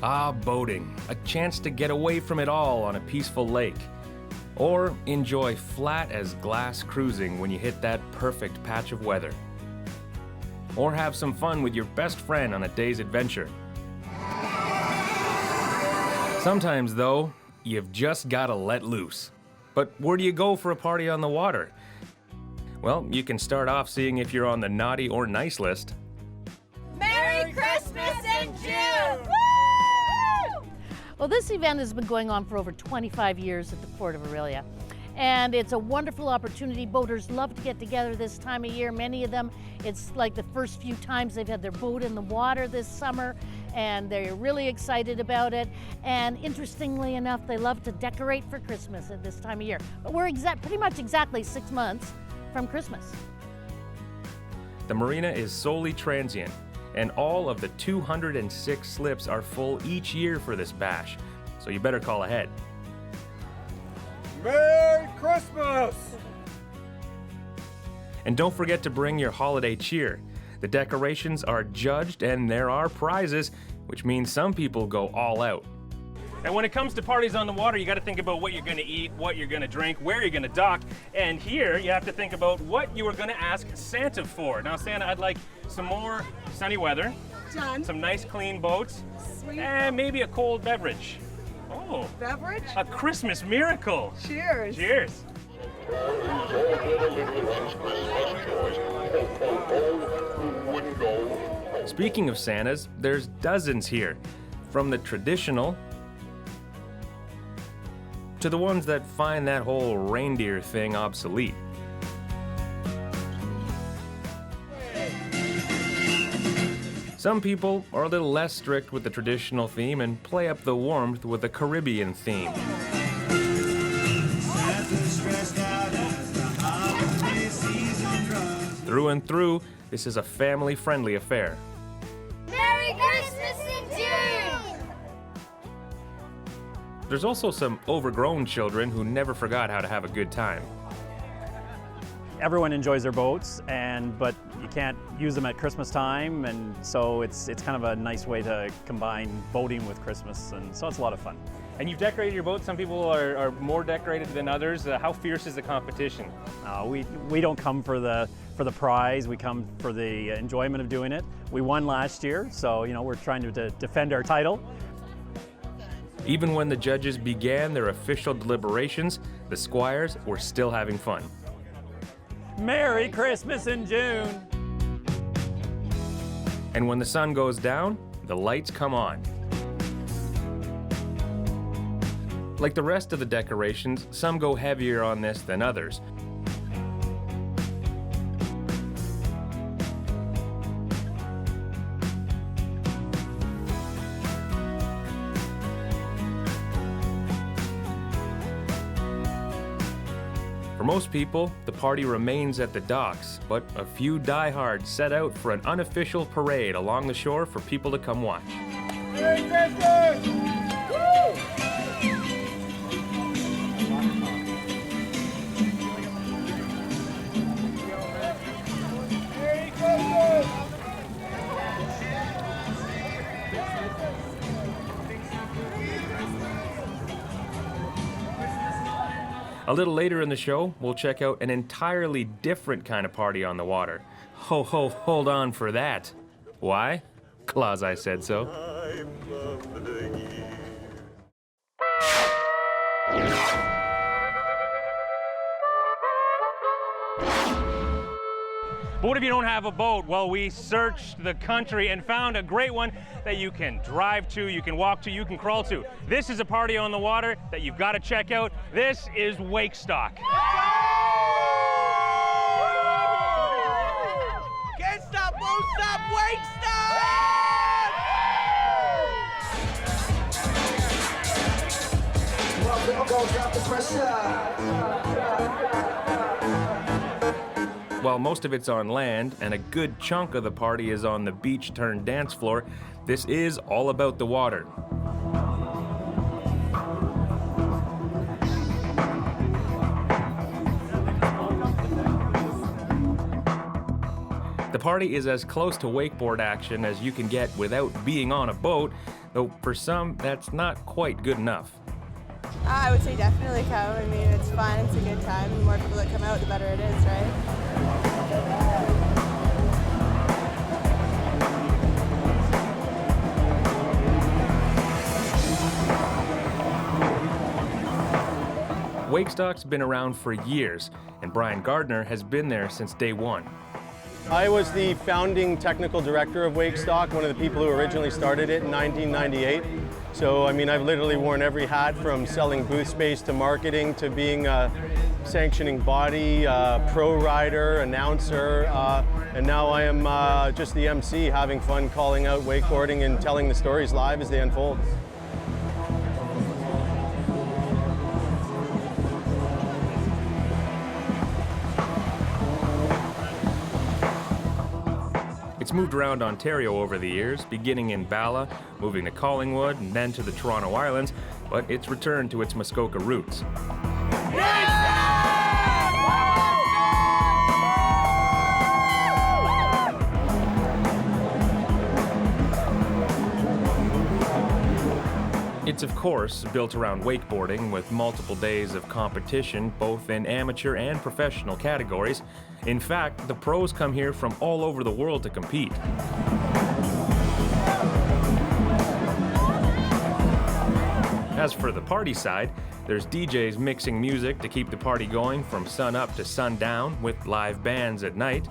Ah, boating, a chance to get away from it all on a peaceful lake. Or enjoy flat as glass cruising when you hit that perfect patch of weather. Or have some fun with your best friend on a day's adventure. Sometimes, though, you've just gotta let loose. But where do you go for a party on the water? Well, you can start off seeing if you're on the naughty or nice list. Merry Christmas in June! Woo! Well, this event has been going on for over 25 years at the Port of Orillia. And it's a wonderful opportunity. Boaters love to get together this time of year. Many of them, it's like the first few times they've had their boat in the water this summer, and they're really excited about it. And interestingly enough, they love to decorate for Christmas at this time of year. But we're pretty much exactly 6 months from Christmas. The marina is solely transient, and all of the 206 slips are full each year for this bash, so you better call ahead. Merry Christmas! And don't forget to bring your holiday cheer. The decorations are judged and there are prizes, which means some people go all out. And when it comes to parties on the water, you got to think about what you're going to eat, what you're going to drink, where you're going to dock. And here you have to think about what you are going to ask Santa for. Now, Santa, I'd like some more sunny weather, Done. some nice clean boats, Sweet. and maybe a cold beverage. Oh, Beverage? a Christmas miracle. Cheers. Cheers. Speaking of Santas, there's dozens here, from the traditional to the ones that find that whole reindeer thing obsolete. Some people are a little less strict with the traditional theme and play up the warmth with a Caribbean theme. Through and through, this is a family-friendly affair. Merry Christmas in June! There's also some overgrown children who never forgot how to have a good time. Everyone enjoys their boats, but you can't use them at Christmas time, and so it's kind of a nice way to combine boating with Christmas, and so it's a lot of fun. And you've decorated your boat. Some people are more decorated than others. How fierce is the competition? We don't come for the prize. We come for the enjoyment of doing it. We won last year, so we're trying to defend our title. Even when the judges began their official deliberations, the squires were still having fun. Merry Christmas in June! And when the sun goes down, the lights come on. Like the rest of the decorations, some go heavier on this than others. For most people, the party remains at the docks, but a few diehards set out for an unofficial parade along the shore for people to come watch. Merry Christmas! Woo! Merry Christmas! A little later in the show, we'll check out an entirely different kind of party on the water. Ho ho, hold on for that. Why? 'Cause I said so. But what if you don't have a boat? Well, we searched the country and found a great one that you can drive to, you can walk to, you can crawl to. This is a party on the water that you've got to check out. This is Wakestock. Can't stop, won't stop, Wakestock! While most of it's on land and a good chunk of the party is on the beach turned dance floor, this is all about the water. The party is as close to wakeboard action as you can get without being on a boat, though for some, that's not quite good enough. I would say definitely come. I mean, it's fun, it's a good time. The more people that come out, the better it is, right? Wakestock's been around for years, and Brian Gardner has been there since day one. I was the founding technical director of Wakestock, one of the people who originally started it in 1998. So, I mean, I've literally worn every hat from selling booth space to marketing to being a sanctioning body, pro rider, announcer, and now I am just the MC, having fun calling out wakeboarding and telling the stories live as they unfold. It's moved around Ontario over the years, beginning in Bala, moving to Collingwood, and then to the Toronto Islands, but it's returned to its Muskoka roots. It's of course built around wakeboarding with multiple days of competition both in amateur and professional categories. In fact, the pros come here from all over the world to compete. As for the party side, there's DJs mixing music to keep the party going from sun up to sundown with live bands at night.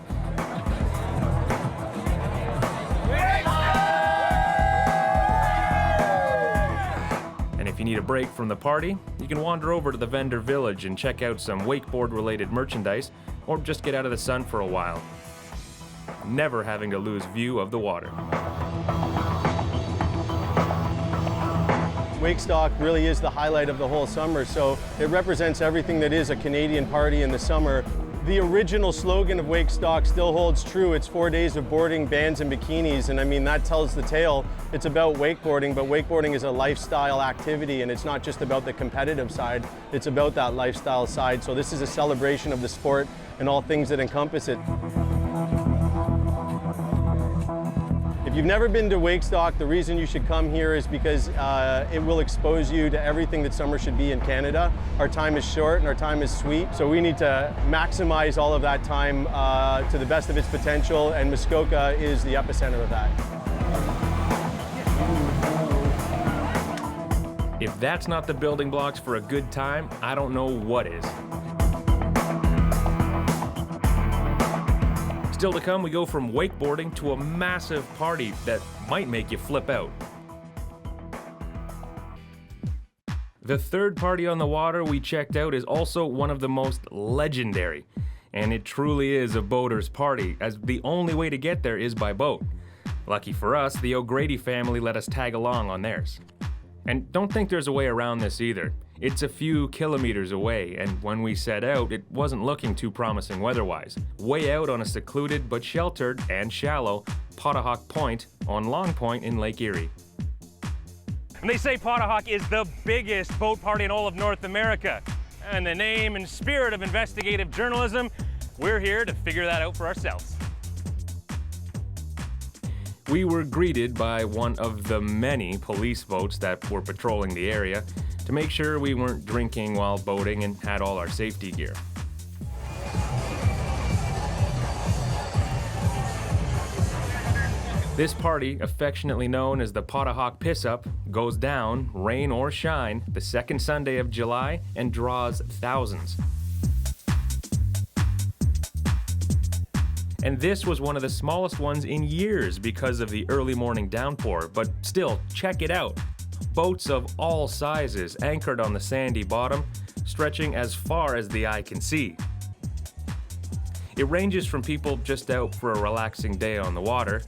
If you need a break from the party, you can wander over to the vendor village and check out some wakeboard-related merchandise, or just get out of the sun for a while, never having to lose view of the water. Wakestock really is the highlight of the whole summer, so it represents everything that is a Canadian party in the summer. The original slogan of Wakestock still holds true. It's 4 days of boarding, bands, and bikinis, and I mean, that tells the tale. It's about wakeboarding, but wakeboarding is a lifestyle activity, and it's not just about the competitive side, it's about that lifestyle side. So this is a celebration of the sport and all things that encompass it. If you've never been to Wakestock, the reason you should come here is because it will expose you to everything that summer should be in Canada. Our time is short and our time is sweet, so we need to maximize all of that time to the best of its potential, and Muskoka is the epicenter of that. If that's not the building blocks for a good time, I don't know what is. Still to come, we go from wakeboarding to a massive party that might make you flip out. The third party on the water we checked out is also one of the most legendary, and it truly is a boater's party, as the only way to get there is by boat. Lucky for us, the O'Grady family let us tag along on theirs. And don't think there's a way around this either. It's a few kilometers away, and when we set out, it wasn't looking too promising weather-wise. Way out on a secluded but sheltered and shallow Pottahawk Point on Long Point in Lake Erie. And they say Pottahawk is the biggest boat party in all of North America. And the name and spirit of investigative journalism, we're here to figure that out for ourselves. We were greeted by one of the many police boats that were patrolling the area to make sure we weren't drinking while boating and had all our safety gear. This party, affectionately known as the Pottahawk Pissup, goes down, rain or shine, the second Sunday of July and draws thousands. And this was one of the smallest ones in years because of the early morning downpour, but still, check it out. Boats of all sizes anchored on the sandy bottom, stretching as far as the eye can see. It ranges from people just out for a relaxing day on the water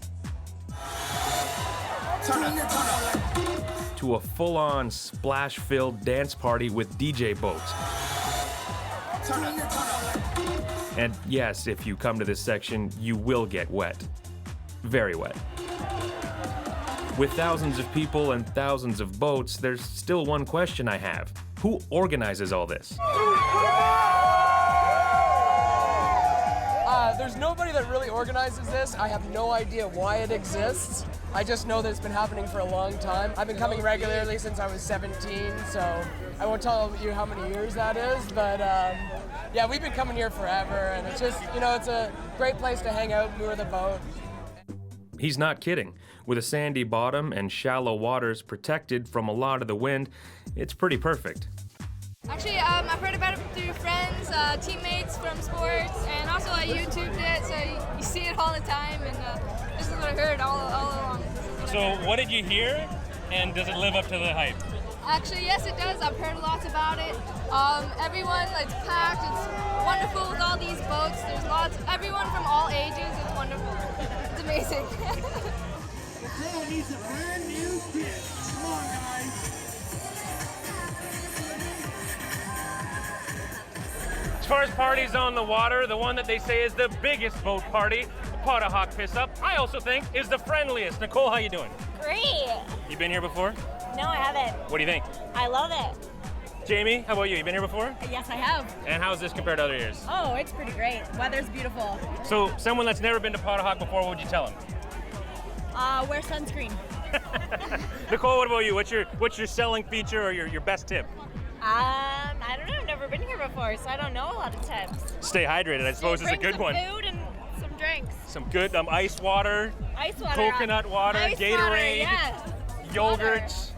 to a full-on splash-filled dance party with DJ boats. And yes, if you come to this section, you will get wet. Very wet. With thousands of people and thousands of boats, there's still one question I have. Who organizes all this? There's nobody that really organizes this. I have no idea why it exists. I just know that it's been happening for a long time. I've been coming regularly since I was 17, so I won't tell you how many years that is, but yeah, we've been coming here forever, and it's just, you know, it's a great place to hang out, moor the boat. He's not kidding. With a sandy bottom and shallow waters protected from a lot of the wind, it's pretty perfect. Actually, I've heard about it through friends, teammates from sports, and also I YouTubed it, so you see it all the time, and this is what I heard all along. So what did you hear, and does it live up to the hype? Actually, yes, it does. I've heard lots about it. Everyone, it's packed. It's wonderful with all these boats. There's lots. Everyone from all ages. It's wonderful. It's amazing. The girl needs a brand new kit. Come on, guys. As far as parties on the water, the one that they say is the biggest boat party, the Pottahawk Pissup, I also think is the friendliest. Nicole, how you doing? Great. You been here before? No, I haven't. What do you think? I love it. Jamie, how about you? You been here before? Yes, I have. And how's this compared to other years? Oh, it's pretty great. Weather's beautiful. So, someone that's never been to Pottahawk before, what would you tell them? Wear sunscreen. Nicole, what about you? What's your selling feature or your best tip? I don't know. I've never been here before, so I don't know a lot of tips. Stay hydrated, I suppose, is a good one. Some food and some drinks. Some good ice water, Ice water. coconut water, Ice Gatorade, water, yeah. yogurts,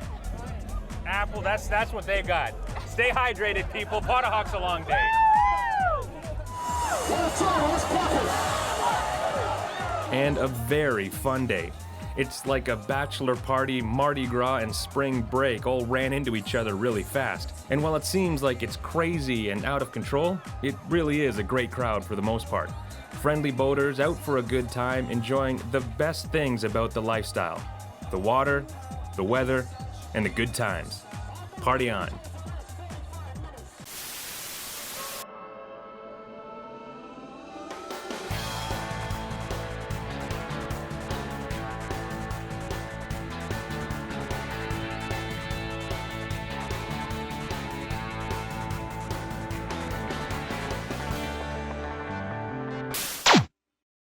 apple. That's what they got. Stay hydrated, people. Pottahawk's a long day. And a very fun day. It's like a bachelor party, Mardi Gras, and spring break all ran into each other really fast. And while it seems like it's crazy and out of control, it really is a great crowd for the most part. Friendly boaters out for a good time, enjoying the best things about the lifestyle. The water, the weather, and the good times. Party on.